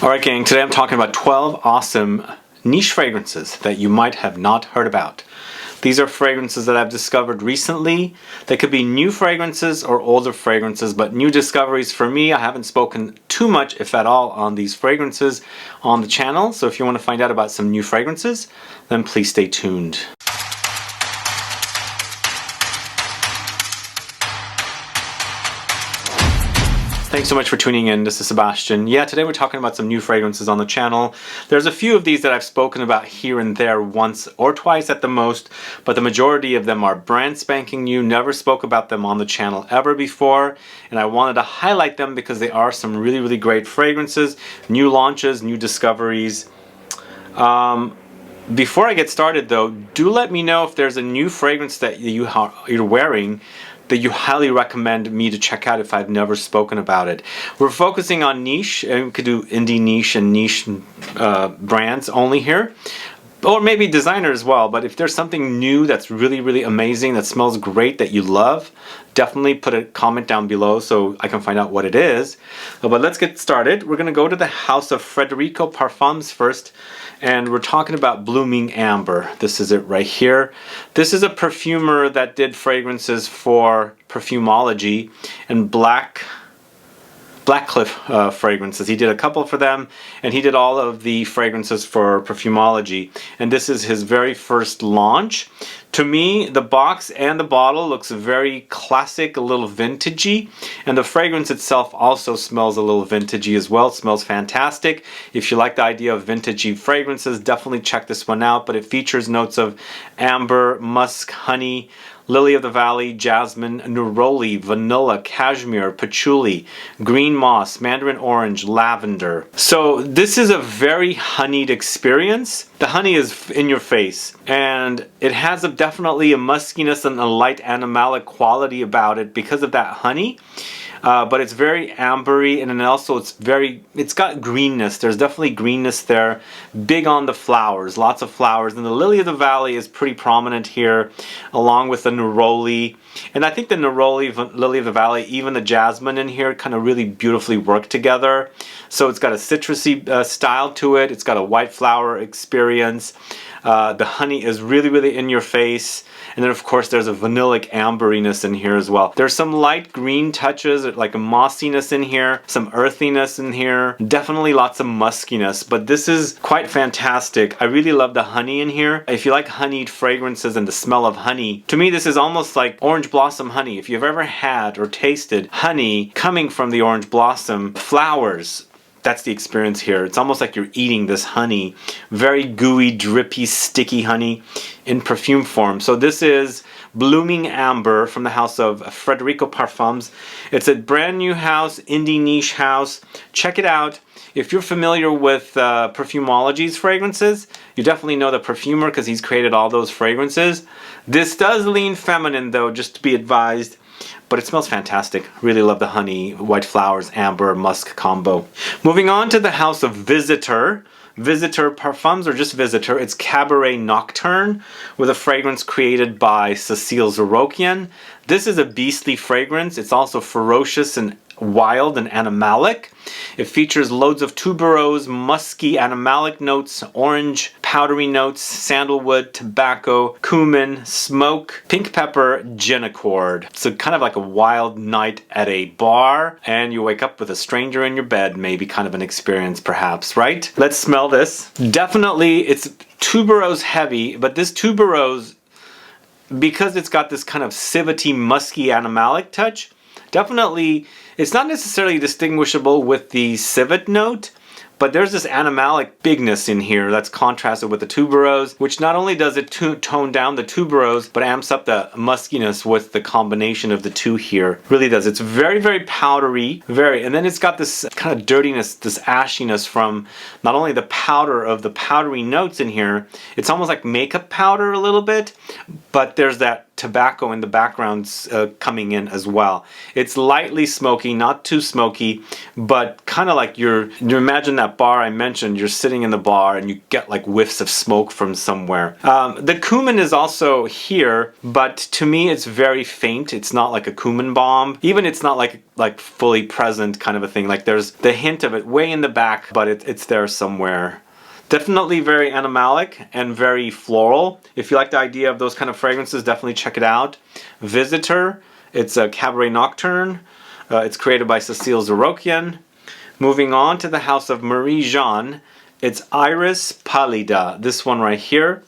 Alright gang, today I'm talking about 12 awesome niche fragrances that you might have not heard about. These are fragrances that I've discovered recently. They could be new fragrances or older fragrances, but new discoveries for me. I haven't spoken too much, if at all, on these fragrances on the channel. So if you want to find out about some new fragrances, then please stay tuned. Thanks so much for tuning in. This is Sebastian. Yeah, today we're talking about some new fragrances on the channel. There's a few of these that I've spoken about here and there once or twice at the most, but the majority of them are brand spanking new. Never spoke about them on the channel ever before, and I wanted to highlight them because they are some really great fragrances, new launches, new discoveries. Before I get started though, do let me know if there's a new fragrance that you're wearing that you highly recommend me to check out if I've never spoken about it. We're focusing on niche, and we could do indie niche and niche brands only here, or maybe designer as well. But if there's something new that's really amazing, that smells great, that you love, definitely put a comment down below so I can find out what it is. But let's get started. We're gonna go to the house of FREDERICO Parfums first, and we're talking about Blooming Amber. This is it right here. This is a perfumer that did fragrances for Perfumology and Blackcliff fragrances. He did a couple for them, and he did all of the fragrances for Perfumology. And this is his very first launch. To me, the box and the bottle looks very classic, a little vintagey, and the fragrance itself also smells a little vintagey as well. It smells fantastic. If you like the idea of vintagey fragrances, definitely check this one out. But it features notes of amber, musk, honey, lily of the valley, jasmine, neroli, vanilla, cashmere, patchouli, green moss, mandarin orange, lavender. So this is a very honeyed experience. The honey is in your face, and it has definitely a muskiness and a light animalic quality about it because of that honey. But it's very ambery, and then also it's got greenness. There's definitely greenness there. Big on the flowers, lots of flowers. And the lily of the valley is pretty prominent here, along with the neroli. And I think the neroli, lily of the valley, even the jasmine in here kind of really beautifully work together. So it's got a citrusy style to it. It's got a white flower experience. The honey is really in your face. And then of course there's a vanillic amberiness in here as well. There's some light green touches, like a mossiness in here, some earthiness in here, definitely lots of muskiness, but this is quite fantastic. I really love the honey in here. If you like honeyed fragrances and the smell of honey, to me this is almost like orange blossom honey. If you've ever had or tasted honey coming from the orange blossom flowers, that's the experience here. It's almost like you're eating this honey. Very gooey, drippy, sticky honey in perfume form. So this is Blooming Amber from the house of FREDERICO Parfums. It's a brand new house, indie niche house. Check it out. If you're familiar with Perfumology's fragrances, you definitely know the perfumer because he's created all those fragrances. This does lean feminine though, just to be advised. But it smells fantastic. Really love the honey, white flowers, amber, musk combo. Moving on to the house of VISITEUR. VISITEUR Parfums, or just VISITEUR. It's Cabaret Nocturne with a fragrance created by Cecile Zarokian. This is a beastly fragrance. It's also ferocious and wild and animalic. It features loads of tuberose, musky, animalic notes, orange, powdery notes, sandalwood, tobacco, cumin, smoke, pink pepper, gin accord. So kind of like a wild night at a bar, and you wake up with a stranger in your bed. Maybe kind of an experience perhaps, right? Let's smell this. Definitely it's tuberose heavy, but this tuberose, because it's got this kind of civety, musky, animalic touch, definitely, it's not necessarily distinguishable with the civet note, but there's this animalic bigness in here that's contrasted with the tuberose, which not only does it tone down the tuberose, but amps up the muskiness with the combination of the two here. Really does. It's very powdery, and then it's got this kind of dirtiness, this ashiness from not only the powder of the powdery notes in here, it's almost like makeup powder a little bit, but there's that tobacco in the background coming in as well. It's lightly smoky, not too smoky, but kind of like you imagine that bar I mentioned, you're sitting in the bar and you get like whiffs of smoke from somewhere. The cumin is also here, but to me it's very faint. It's not like a cumin bomb. Even it's not like fully present kind of a thing. Like there's the hint of it way in the back, but it's there somewhere. Definitely very animalic and very floral. If you like the idea of those kind of fragrances, definitely check it out. Visiteur, it's a Cabaret Nocturne. It's created by Cécile Zarokian. Moving on to the house of Marie-Jeanne, it's Iris Pallida, this one right here.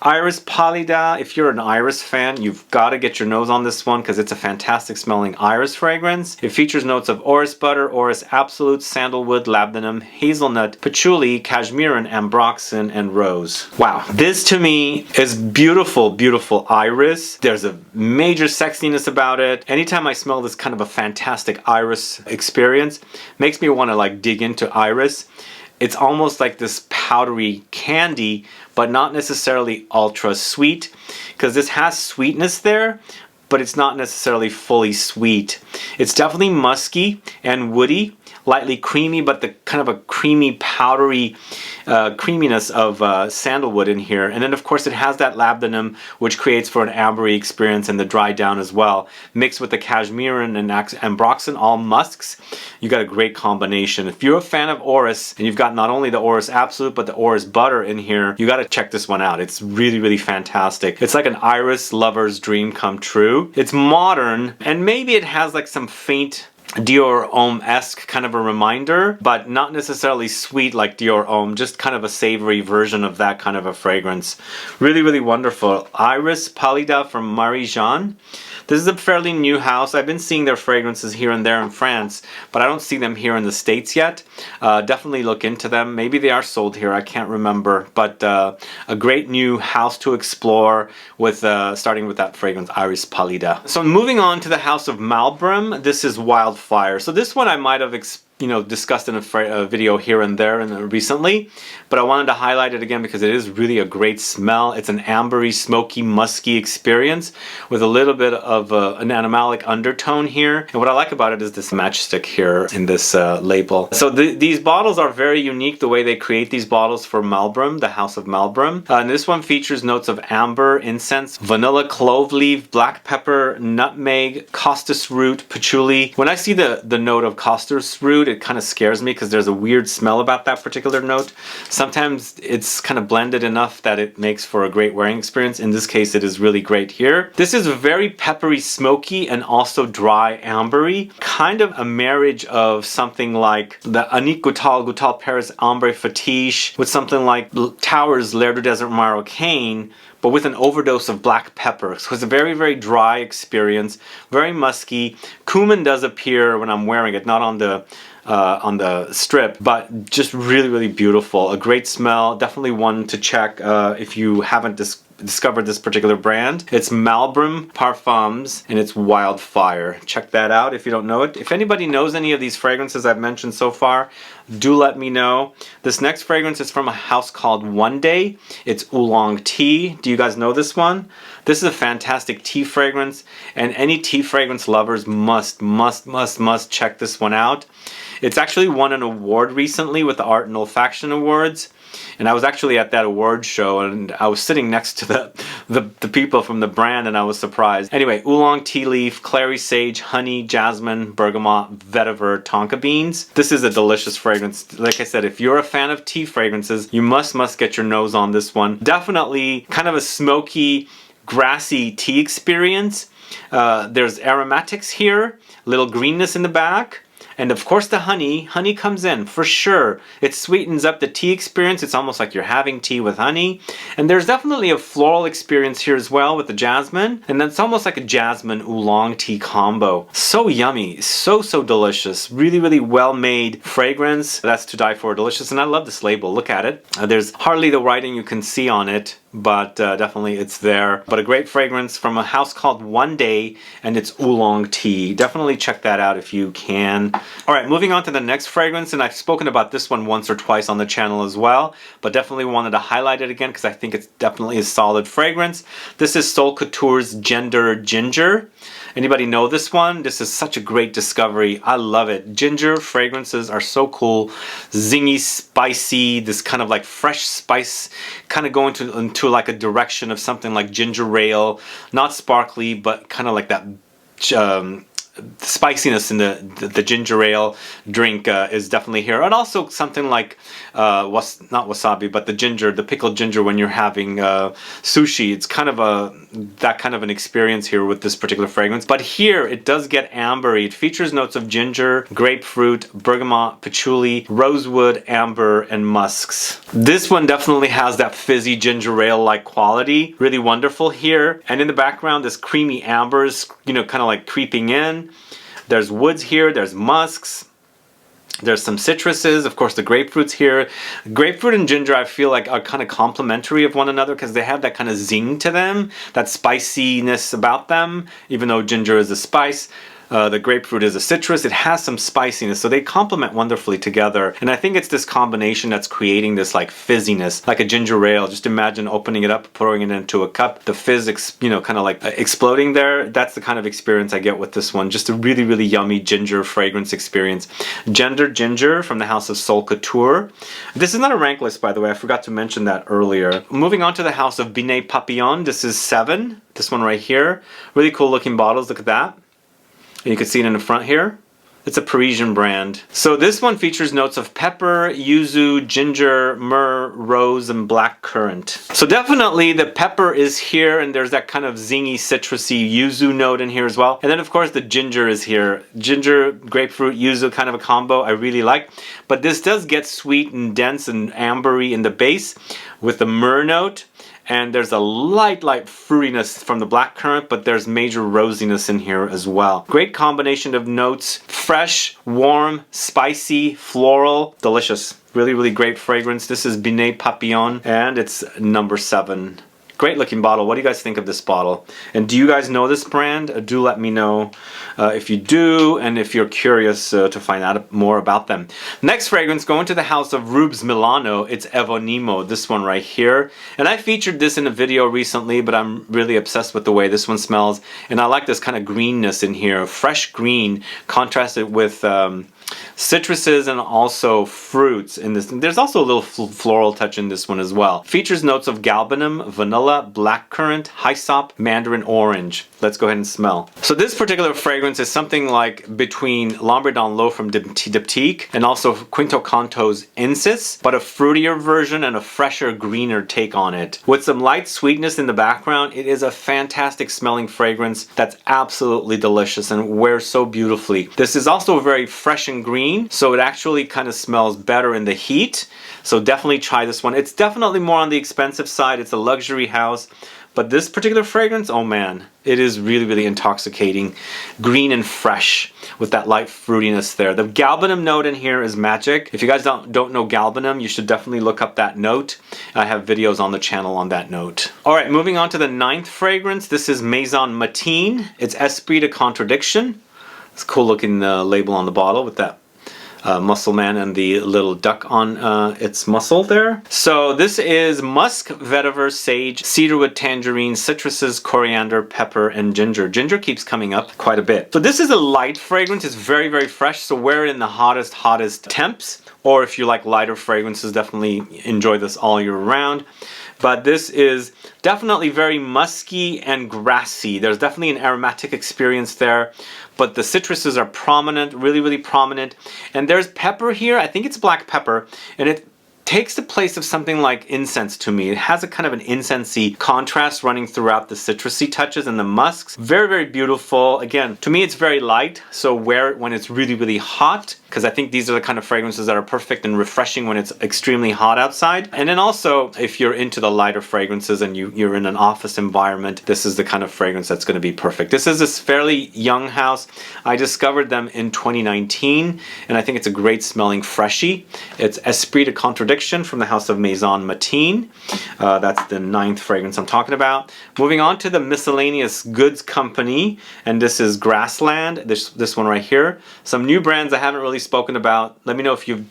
Iris Pallida, if you're an iris fan, you've got to get your nose on this one because it's a fantastic smelling iris fragrance. It features notes of orris butter, orris absolute, sandalwood, labdanum, hazelnut, patchouli, cashmeran, ambroxan, and rose. Wow, this to me is beautiful, beautiful iris. There's a major sexiness about it. Anytime I smell this kind of a fantastic iris experience, makes me want to like dig into iris. It's almost like this powdery candy, but not necessarily ultra sweet, because this has sweetness there, but it's not necessarily fully sweet. It's definitely musky and woody, lightly creamy, but the kind of a creamy, powdery creaminess of sandalwood in here. And then of course it has that labdanum, which creates for an ambery experience and the dry down as well. Mixed with the cashmeran and ambroxan, all musks, you got a great combination. If you're a fan of orris, and you've got not only the orris absolute, but the orris butter in here, you got to check this one out. It's really, really fantastic. It's like an iris lover's dream come true. It's modern, and maybe it has like some faint Dior Homme-esque kind of a reminder, but not necessarily sweet like Dior Homme, just kind of a savory version of that kind of a fragrance. Really, really wonderful. Iris Pallida from Marie-Jeanne. This is a fairly new house. I've been seeing their fragrances here and there in France, but I don't see them here in the States yet. Definitely look into them. Maybe they are sold here, I can't remember, but a great new house to explore with starting with that fragrance, Iris Pallida. So moving on to the house of Malbrum, this is Wildfire. So this one I might have discussed in a video here and there recently, but I wanted to highlight it again because it is really a great smell. It's an ambery, smoky, musky experience with a little bit of an animalic undertone here. And what I like about it is this matchstick here in this label. So these bottles are very unique the way they create these bottles for Malbrum, the House of Malbrum. And this one features notes of amber, incense, vanilla, clove leaf, black pepper, nutmeg, costus root, patchouli. When I see the note of costus root, it kind of scares me because there's a weird smell about that particular note. Sometimes it's kind of blended enough that it makes for a great wearing experience. In this case, it is really great here. This is very peppery, smoky, and also dry ambery. Kind of a marriage of something like the Annick Goutal Paris Ambre Fetiche with something like Towers L'air du Desert Marocain, but with an overdose of black pepper. So it's a very, very dry experience, very musky. Cumin does appear when I'm wearing it, not on the strip, but just really, really beautiful. A great smell, definitely one to check if you haven't discovered this particular brand. It's Malbrum Parfums and it's Wildfire. Check that out if you don't know it. If anybody knows any of these fragrances I've mentioned so far, do let me know. This next fragrance is from a house called One Day. It's Oolong tea. Do you guys know this one? This is a fantastic tea fragrance, and any tea fragrance lovers must check this one out. It's actually won an award recently with the Art and Olfaction Awards. And I was actually at that award show and I was sitting next to the people from the brand and I was surprised. Anyway, Oolong tea leaf, clary sage, honey, jasmine, bergamot, vetiver, tonka beans. This is a delicious fragrance. Like I said, if you're a fan of tea fragrances, you must get your nose on this one. Definitely kind of a smoky, grassy tea experience. There's aromatics here, little greenness in the back. And of course the honey comes in for sure. It sweetens up the tea experience. It's almost like you're having tea with honey. And there's definitely a floral experience here as well with the jasmine. And that's almost like a jasmine oolong tea combo. So yummy, so delicious. Really, really well made fragrance. That's to die for, delicious. And I love this label, look at it. There's hardly the writing you can see on it. but definitely it's there. But a great fragrance from a house called One Day, and it's Oolong tea. Definitely check that out if you can. All right, moving on to the next fragrance, and I've spoken about this one once or twice on the channel as well, but definitely wanted to highlight it again because I think it's definitely a solid fragrance. This is Sol Couture's Gender Ginger. Anybody know this one? This is such a great discovery. I love it. Ginger fragrances are so cool. Zingy, spicy, this kind of like fresh spice, kind of going into like a direction of something like ginger ale. Not sparkly, but kind of like that spiciness in the ginger ale drink is definitely here. And also something like, not wasabi, but the pickled ginger when you're having sushi. It's kind of that kind of an experience here with this particular fragrance. But here it does get ambery. It features notes of ginger, grapefruit, bergamot, patchouli, rosewood, amber, and musks. This one definitely has that fizzy ginger ale-like quality. Really wonderful here. And in the background, this creamy ambers, you know, kind of like creeping in. There's woods here, there's musks, there's some citruses, of course the grapefruit's here. Grapefruit and ginger I feel like are kind of complementary of one another because they have that kind of zing to them, that spiciness about them, even though ginger is a spice. The grapefruit is a citrus. It has some spiciness, so they complement wonderfully together. And I think it's this combination that's creating this like fizziness, like a ginger ale. Just imagine opening it up, pouring it into a cup, the fizz, you know, kind of like exploding there. That's the kind of experience I get with this one. Just a really, really yummy ginger fragrance experience. Gender Ginger from the house of Sol Couture. This is not a rank list, by the way. I forgot to mention that earlier. Moving on to the house of Binet Papillon. This is 7. This one right here. Really cool looking bottles. Look at that. And you can see it in the front here. It's a Parisian brand. So this one features notes of pepper, yuzu, ginger, myrrh, rose, and black currant. So definitely the pepper is here, and there's that kind of zingy, citrusy yuzu note in here as well. And then of course the ginger is here. Ginger, grapefruit, yuzu, kind of a combo I really like. But this does get sweet and dense and ambery in the base with the myrrh note. And there's a light fruitiness from the blackcurrant, but there's major rosiness in here as well. Great combination of notes. Fresh, warm, spicy, floral, delicious. Really, really great fragrance. This is Binet Papillon, and it's number 7. Great looking bottle. What do you guys think of this bottle? And do you guys know this brand? Do let me know if you do, and if you're curious to find out more about them. Next fragrance, going to the house of Rubes Milano. It's Evonimo, this one right here. And I featured this in a video recently, but I'm really obsessed with the way this one smells. And I like this kind of greenness in here. Fresh green contrasted with citruses and also fruits in this. There's also a little floral touch in this one as well. Features notes of galbanum, vanilla, blackcurrant, hyssop, mandarin orange. Let's go ahead and smell. So this particular fragrance is something like between L'Ombre dans l'Eau from Diptyque and also Quinto Canto's Incense, but a fruitier version and a fresher, greener take on it. With some light sweetness in the background, it is a fantastic smelling fragrance that's absolutely delicious and wears so beautifully. This is also very fresh and green, so it actually kind of smells better in the heat. So definitely try this one. It's definitely more on the expensive side. It's a luxury house. But this particular fragrance, oh man, it is really, really intoxicating. Green and fresh with that light fruitiness there. The galbanum note in here is magic. If you guys don't know galbanum, you should definitely look up that note. I have videos on the channel on that note. All right, moving on to the 9th fragrance. This is Maison Matine. It's Esprit de Contradiction. It's a cool looking label on the bottle with that muscle man and the little duck on its muscle there. So this is musk, vetiver, sage, cedarwood, tangerine, citruses, coriander, pepper, and ginger. Ginger keeps coming up quite a bit. So this is a light fragrance. It's very, very fresh. So wear it in the hottest temps. Or if you like lighter fragrances, definitely enjoy this all year round. But this is definitely very musky and grassy. There's definitely an aromatic experience there, but the citruses are prominent, really, really prominent. And there's pepper here. I think it's black pepper, and it takes the place of something like incense to me. It has a kind of an incensey contrast running throughout the citrusy touches and the musks. Very, very beautiful. Again, to me it's very light, so wear it when it's really, really hot. because I think these are the kind of fragrances that are perfect and refreshing when it's extremely hot outside. And then also, if you're into the lighter fragrances and you're in an office environment, this is the kind of fragrance that's going to be perfect. This is this fairly young house. I discovered them in 2019, and I think it's a great smelling freshie. It's Esprit de Contradiction from the house of Maison Matine. That's the 9th fragrance I'm talking about. Moving on to the Miscellaneous Goods Company, and this is Grassland, this one right here. Some new brands I haven't really spoken about. Let me know if you've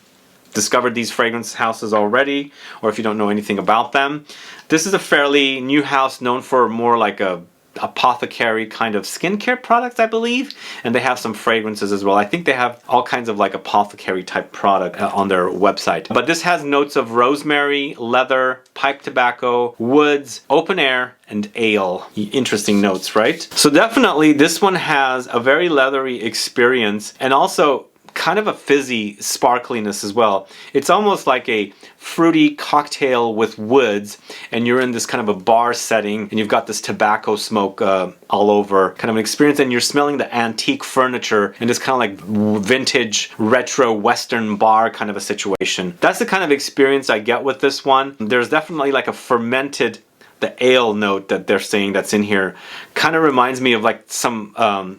discovered these fragrance houses already, or if you don't know anything about them. This is a fairly new house known for more like a apothecary kind of skincare products, I believe, and they have some fragrances as well. I think they have all kinds of like apothecary type product on their website. But this has notes of rosemary, leather, pipe tobacco, woods, open air, and ale. Interesting notes, right? So definitely this one has a very leathery experience, and also kind of a fizzy sparkliness as well. It's almost like a fruity cocktail with woods, and you're in this kind of a bar setting, and you've got this tobacco smoke all over, kind of an experience, and you're smelling the antique furniture in this kind of like vintage retro western bar kind of a situation. That's the kind of experience I get with this one. There's definitely like a fermented, the ale note that they're saying that's in here kind of reminds me of like some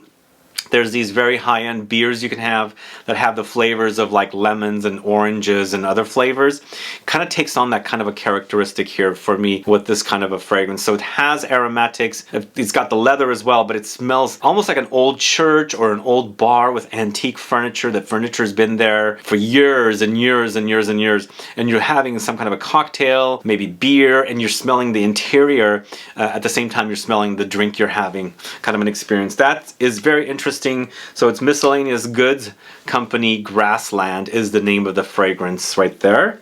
there's these very high-end beers you can have that have the flavors of like lemons and oranges and other flavors. Kind of takes on that kind of a characteristic here for me with this kind of a fragrance. So it has aromatics, it's got the leather as well, but it smells almost like an old church or an old bar with antique furniture. The furniture's been there for years and years and years and years, and you're having some kind of a cocktail, maybe beer, and you're smelling the interior at the same time you're smelling the drink you're having. Kind of an experience. That is very interesting. So it's Miscellaneous Goods Company Grassland is the name of the fragrance right there.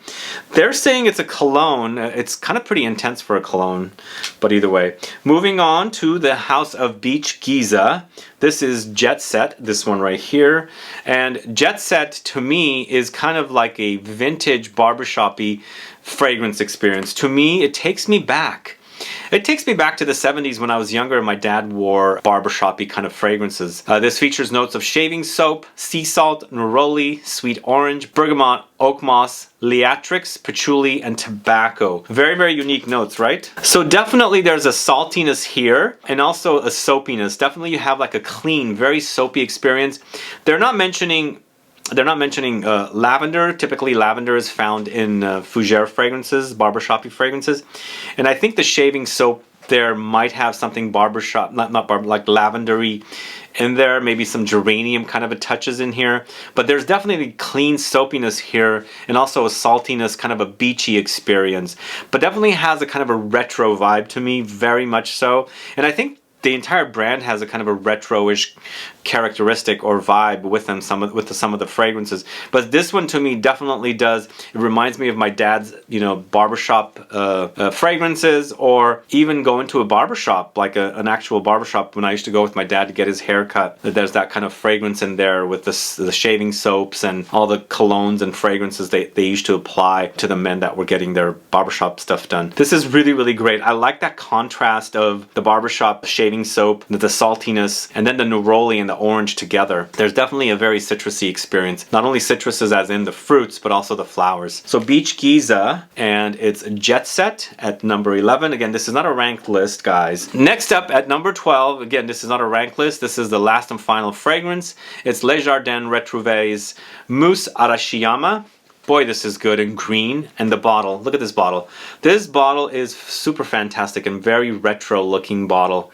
They're saying it's a cologne. It's kind of pretty intense for a cologne, but either way. Moving on to the House of Beach Giza. This is Jet Set, this one right here. And Jet Set to me is kind of like a vintage barbershop-y fragrance experience. To me, it takes me back. It takes me back to the 70s when I was younger and my dad wore barbershop-y kind of fragrances. This features notes of shaving soap, sea salt, neroli, sweet orange, bergamot, oak moss, liatrix, patchouli, and tobacco. Very, very unique notes, right? So definitely there's a saltiness here and also a soapiness. Definitely you have like a clean, very soapy experience. They're not mentioning lavender. Typically lavender is found in fougere fragrances, barbershop-y fragrances. And I think the shaving soap there might have something barbershop, like lavendery in there, maybe some geranium kind of a touches in here. But there's definitely clean soapiness here and also a saltiness, kind of a beachy experience. But definitely has a kind of a retro vibe to me, very much so. And I think the entire brand has a kind of a retro-ish characteristic or vibe with them, some of the fragrances. But this one to me definitely does. It reminds me of my dad's, you know, barbershop fragrances, or even going to a barbershop, like an actual barbershop when I used to go with my dad to get his hair cut. There's that kind of fragrance in there with the shaving soaps and all the colognes and fragrances they used to apply to the men that were getting their barbershop stuff done. This is really, really great. I like that contrast of the barbershop shaving soap, the saltiness, and then the neroli and the orange together. There's definitely a very citrusy experience. Not only citruses as in the fruits, but also the flowers. So Beach Giza, and it's Jet Set at number 11. Again, this is not a ranked list, guys. Next up at number 12, again, this is not a ranked list. This is the last and final fragrance. It's Les Jardins Retrouvailles Mousse Arashiyama. Boy, this is good and green. And the bottle, look at this bottle. This bottle is super fantastic and very retro looking bottle,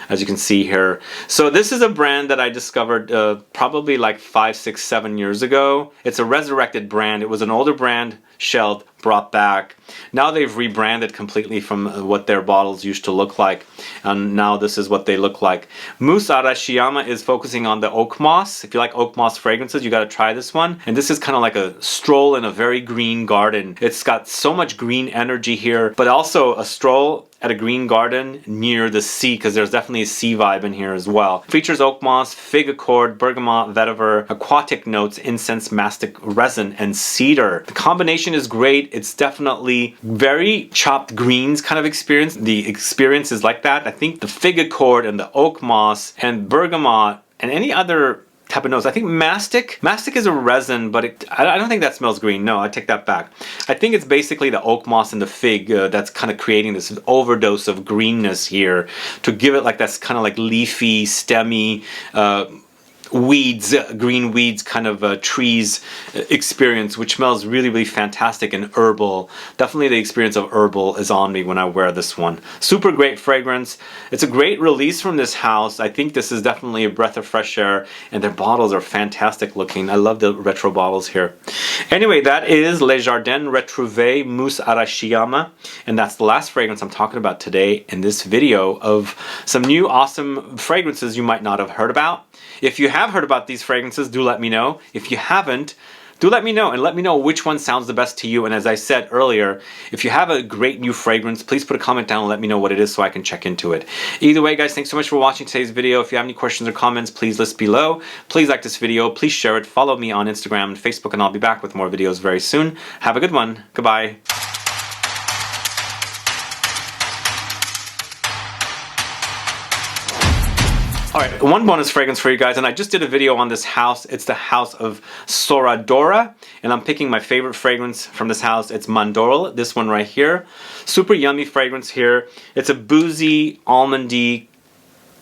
as you can see here. So this is a brand that I discovered probably like 5, 6, 7 years ago. It's a resurrected brand. It was an older brand, shelved, brought back. Now they've rebranded completely from what their bottles used to look like, and now this is what they look like. Mousse Arashiyama is focusing on the oak moss. If you like oak moss fragrances, you got to try this one. And this is kind of like a stroll in a very green garden. It's got so much green energy here, but also a stroll at a green garden near the sea, because there's definitely a sea vibe in here as well. Features oak moss, fig accord, bergamot, vetiver, aquatic notes, incense, mastic resin, and cedar. The combination is great. It's definitely very chopped greens kind of experience. The experience is like that. I think the fig accord and the oak moss and bergamot and any other type of nose. I think mastic is a resin, but I don't think that smells green. No, I take that back. I think it's basically the oak moss and the fig that's kind of creating this overdose of greenness here to give it like that's kind of like leafy, stemmy, weeds, green weeds kind of trees experience, which smells really, really fantastic and herbal. Definitely the experience of herbal is on me when I wear this one. Super great fragrance. It's a great release from this house. I think this is definitely a breath of fresh air, and their bottles are fantastic looking. I love the retro bottles here. Anyway, that is Les Jardins Retrouvés Mousse Arashiyama, and that's the last fragrance I'm talking about today in this video of some new awesome fragrances you might not have heard about. If you have heard about these fragrances, do let me know. If you haven't, do let me know, and let me know which one sounds the best to you. And as I said earlier, if you have a great new fragrance, please put a comment down and let me know what it is so I can check into it. Either way, guys, thanks so much for watching today's video. If you have any questions or comments, please list below. Please like this video, please share it, follow me on Instagram and Facebook, and I'll be back with more videos very soon. Have a good one. Goodbye. Alright, one bonus fragrance for you guys, and I just did a video on this house. It's the house of Soradora, and I'm picking my favorite fragrance from this house. It's Mandorle, this one right here. Super yummy fragrance here. It's a boozy, almondy,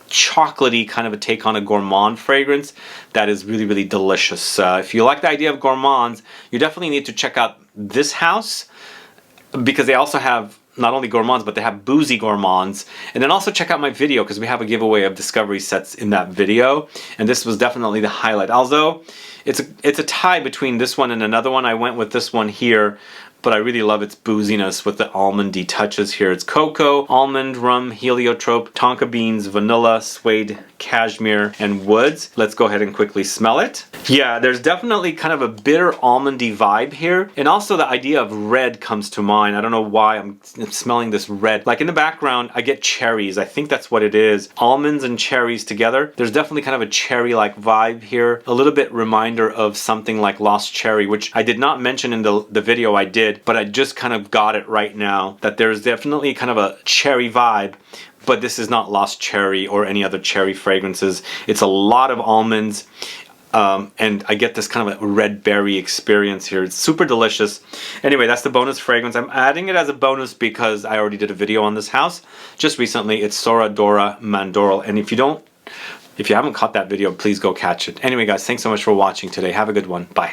chocolatey kind of a take on a gourmand fragrance that is really, really delicious. If you like the idea of gourmands, you definitely need to check out this house, because they also have not only gourmands, but they have boozy gourmands. And then also check out my video, because we have a giveaway of discovery sets in that video, and this was definitely the highlight. Although it's a tie between this one and another one. I went with this one here, but I really love its booziness with the almondy touches here. It's cocoa, almond, rum, heliotrope, tonka beans, vanilla, suede, cashmere, and woods. Let's go ahead and quickly smell it. Yeah, there's definitely kind of a bitter almondy vibe here. And also the idea of red comes to mind. I don't know why I'm smelling this red. Like in the background, I get cherries. I think that's what it is. Almonds and cherries together. There's definitely kind of a cherry-like vibe here. A little bit reminder of something like Lost Cherry, which I did not mention in the video I did, but I just kind of got it right now, that there's definitely kind of a cherry vibe. But this is not Lost Cherry or any other cherry fragrances. It's a lot of almonds, and I get this kind of a red berry experience here. It's super delicious. Anyway, that's the bonus fragrance. I'm adding it as a bonus because I already did a video on this house just recently. It's Soradora Mandorle, and if you haven't caught that video, please go catch it. Anyway, guys, thanks so much for watching today. Have a good one. Bye.